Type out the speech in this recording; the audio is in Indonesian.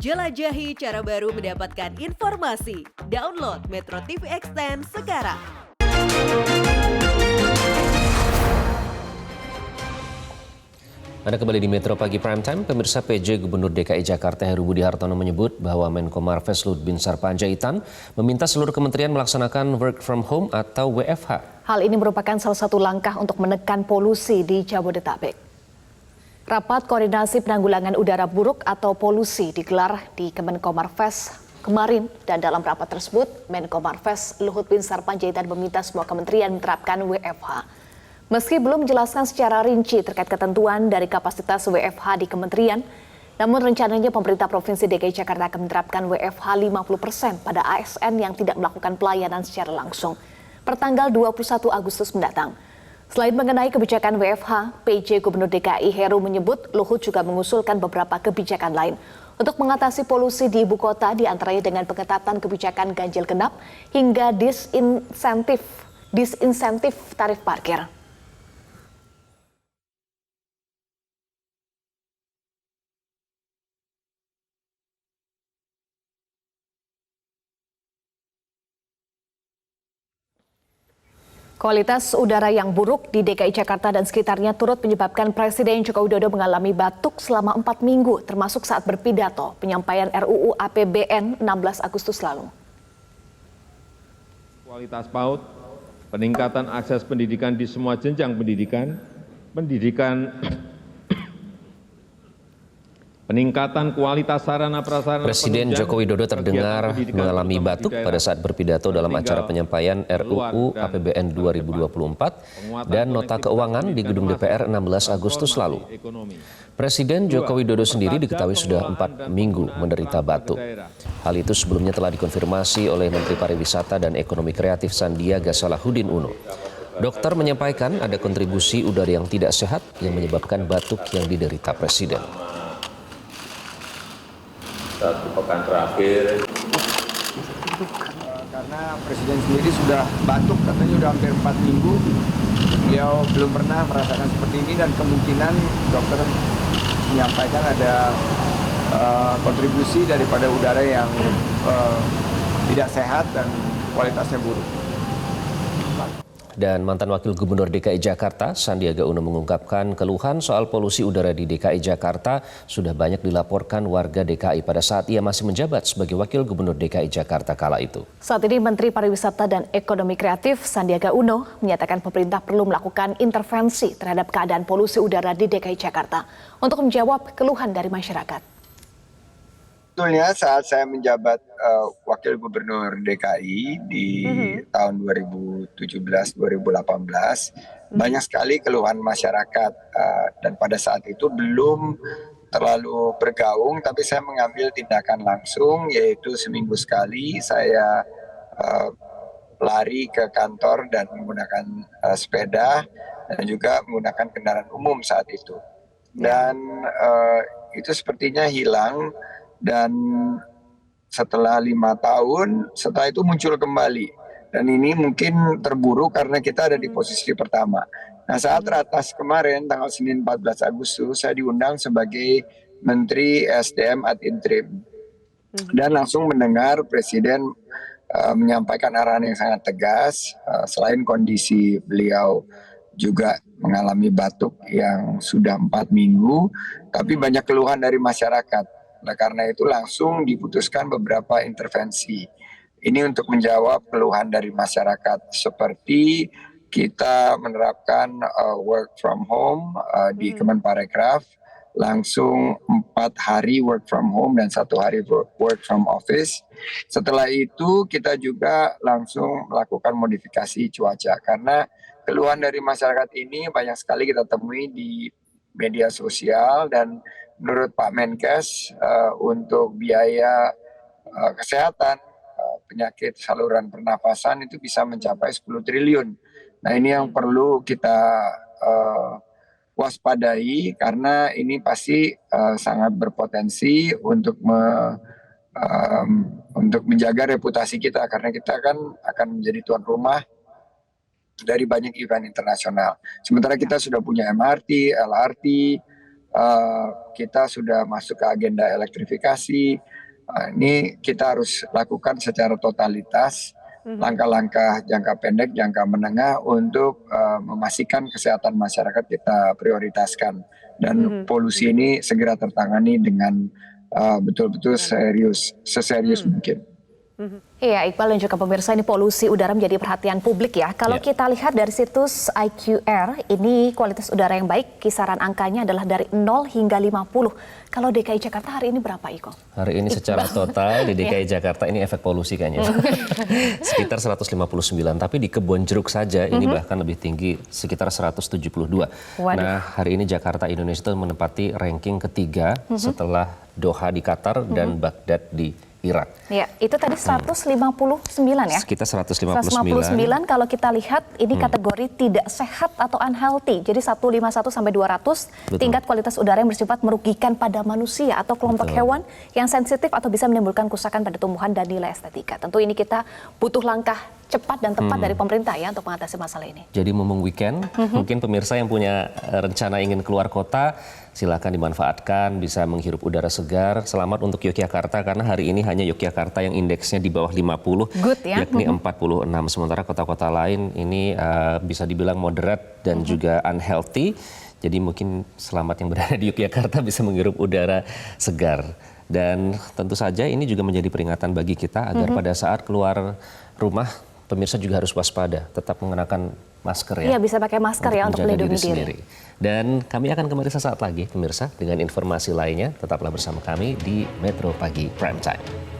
Jelajahi cara baru mendapatkan informasi. Download Metro TV Extend sekarang. Anda kembali di Metro Pagi Prime Time. Pemirsa, PJ Gubernur DKI Jakarta Heru Budi Hartono menyebut bahwa Menko Marves Luhut Binsar Panjaitan meminta seluruh kementerian melaksanakan work from home atau WFH. Hal ini merupakan salah satu langkah untuk menekan polusi di Jabodetabek. Rapat koordinasi penanggulangan udara buruk atau polusi digelar di Kemenko Marves kemarin, dan dalam rapat tersebut Menko Marves Luhut Binsar Panjaitan meminta semua kementerian menerapkan WFH. Meski belum menjelaskan secara rinci terkait ketentuan dari kapasitas WFH di kementerian, namun rencananya pemerintah Provinsi DKI Jakarta akan menerapkan WFH 50% pada ASN yang tidak melakukan pelayanan secara langsung pertanggal 21 Agustus mendatang. Selain mengenai kebijakan WFH, PJ Gubernur DKI Heru menyebut Luhut juga mengusulkan beberapa kebijakan lain untuk mengatasi polusi di ibu kota, diantaranya dengan pengetatan kebijakan ganjil genap hingga disinsentif tarif parkir. Kualitas udara yang buruk di DKI Jakarta dan sekitarnya turut menyebabkan Presiden Joko Widodo mengalami batuk selama 4 minggu, termasuk saat berpidato penyampaian RUU APBN 16 Agustus lalu. Kualitas PAUD, peningkatan akses pendidikan di semua jenjang pendidikan, peningkatan kualitas sarana prasarana. Presiden Joko Widodo terdengar mengalami batuk pada saat berpidato dalam acara penyampaian RUU APBN 2024 dan nota keuangan di gedung DPR 16 Agustus lalu. Presiden Joko Widodo sendiri diketahui sudah 4 minggu menderita batuk. Hal itu sebelumnya telah dikonfirmasi oleh Menteri Pariwisata dan Ekonomi Kreatif Sandiaga Salahuddin Uno. Dokter menyampaikan ada kontribusi udara yang tidak sehat yang menyebabkan batuk yang diderita Presiden. Satu pekan terakhir. Karena Presiden sendiri sudah batuk, katanya sudah hampir 4 minggu. Beliau belum pernah merasakan seperti ini dan kemungkinan dokter menyampaikan ada kontribusi daripada udara yang tidak sehat dan kualitasnya buruk. Dan mantan Wakil Gubernur DKI Jakarta, Sandiaga Uno mengungkapkan keluhan soal polusi udara di DKI Jakarta sudah banyak dilaporkan warga DKI pada saat ia masih menjabat sebagai Wakil Gubernur DKI Jakarta kala itu. Saat ini Menteri Pariwisata dan Ekonomi Kreatif Sandiaga Uno menyatakan pemerintah perlu melakukan intervensi terhadap keadaan polusi udara di DKI Jakarta untuk menjawab keluhan dari masyarakat. Sebetulnya saat saya menjabat Wakil Gubernur DKI di tahun 2017-2018, banyak sekali keluhan masyarakat dan pada saat itu belum terlalu bergaung, tapi saya mengambil tindakan langsung, yaitu seminggu sekali saya lari ke kantor dan menggunakan sepeda dan juga menggunakan kendaraan umum saat itu. Dan itu sepertinya hilang. Dan setelah 5 tahun, setelah itu muncul kembali. Dan ini mungkin terburuk karena kita ada di posisi pertama. Nah, saat ratas kemarin, tanggal Senin 14 Agustus, saya diundang sebagai Menteri SDM ad interim. Dan langsung mendengar Presiden menyampaikan arahan yang sangat tegas, selain kondisi beliau juga mengalami batuk yang sudah 4 minggu, tapi banyak keluhan dari masyarakat. Nah, karena itu langsung diputuskan beberapa intervensi. Ini untuk menjawab keluhan dari masyarakat, seperti kita menerapkan work from home di Kemenparekraf, langsung 4 hari work from home dan 1 hari work from office. Setelah itu kita juga langsung melakukan modifikasi cuaca, karena keluhan dari masyarakat ini banyak sekali kita temui di media sosial, dan menurut Pak Menkes untuk biaya kesehatan penyakit saluran pernafasan itu bisa mencapai 10 triliun. Nah, ini yang perlu kita waspadai karena ini pasti sangat berpotensi untuk menjaga reputasi kita, karena kita kan akan menjadi tuan rumah dari banyak event internasional. Sementara kita sudah punya MRT, LRT, kita sudah masuk ke agenda elektrifikasi. Ini kita harus lakukan secara totalitas langkah-langkah jangka pendek, jangka menengah untuk memastikan kesehatan masyarakat kita prioritaskan dan polusi ini segera tertangani dengan betul-betul seserius mungkin. Iya, Iqbal dan juga pemirsa, ini polusi udara menjadi perhatian publik ya. Kalau kita lihat dari situs IQR, ini kualitas udara yang baik, kisaran angkanya adalah dari 0 hingga 50. Kalau DKI Jakarta hari ini berapa, Iko? Hari ini secara total di DKI Jakarta ini efek polusi kayaknya. Sekitar 159, tapi di Kebon Jeruk saja ini bahkan lebih tinggi, sekitar 172. Nah, hari ini Jakarta Indonesia itu menempati ranking ketiga setelah Doha di Qatar dan Baghdad di Irak. Ya, itu tadi 159 ya? Sekitar 159. Kalau kita lihat ini kategori tidak sehat atau unhealthy. Jadi 151 sampai 200 tingkat kualitas udara yang bersifat merugikan pada manusia atau kelompok hewan yang sensitif atau bisa menimbulkan kerusakan pada tumbuhan dan nilai estetika. Tentu ini kita butuh langkah cepat dan tepat dari pemerintah ya untuk mengatasi masalah ini. Jadi mumpung weekend, mungkin pemirsa yang punya rencana ingin keluar kota, silakan dimanfaatkan, bisa menghirup udara segar. Selamat untuk Yogyakarta karena hari ini hanya Yogyakarta yang indeksnya di bawah 50, yakni 46. Sementara kota-kota lain ini bisa dibilang moderate dan juga unhealthy. Jadi mungkin selamat yang berada di Yogyakarta bisa menghirup udara segar. Dan tentu saja ini juga menjadi peringatan bagi kita agar pada saat keluar rumah, pemirsa juga harus waspada, tetap mengenakan masker ya. Iya, bisa pakai masker ya untuk melindungi diri. Dan kami akan kembali sesaat lagi pemirsa dengan informasi lainnya. Tetaplah bersama kami di Metro Pagi Prime Time.